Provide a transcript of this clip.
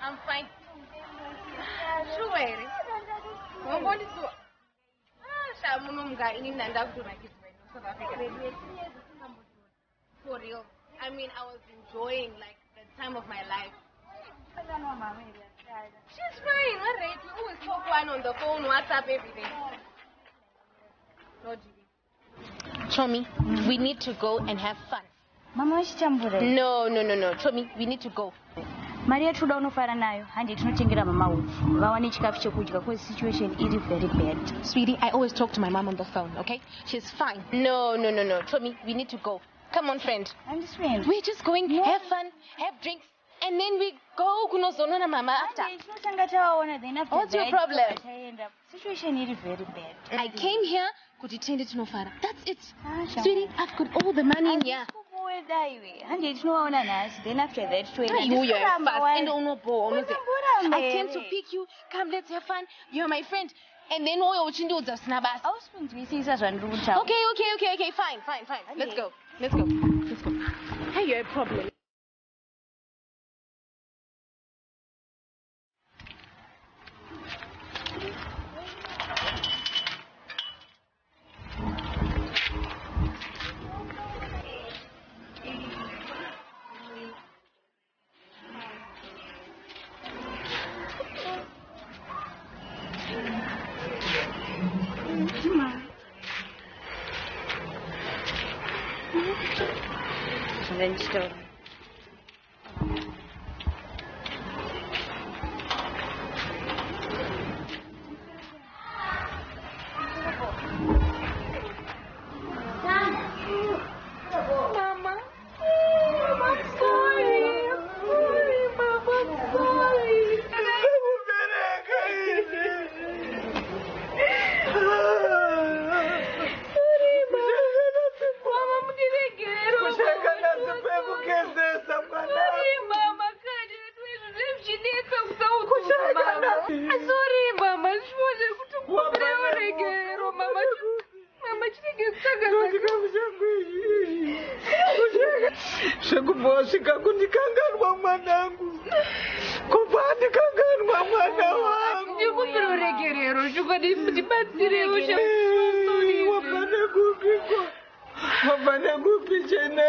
I'm fine. Sure. I'm going to do. For real. I mean, I was enjoying like the time of my life. She's fine, alright. We always talk one on the phone, WhatsApp, everything. No, Gigi. Chomi, we need to go and have fun. Mama, no. Chomi, we need to go. Maria tuda unofara nayo handi tinotengera mama ufu vawane chikafu chekudya because situation is very bad. Sweetie, I always talk to my mom on the phone, okay? She's fine. No. Chomi, we need to go. Come on, friend. I'm just friend. We're just going, have fun, have drinks, and then we go kunozonona mama after. What's your problem? Situation is very bad. I came here kutitende tinofara. That's it. Sweetie, I've got all the money in here. Then after that, I came to pick you. Come, let's have fun. You're my friend. And then all your chindos are snabas. Okay. Fine. Let's go. Hey, you have a problem. Wapane kupi chene.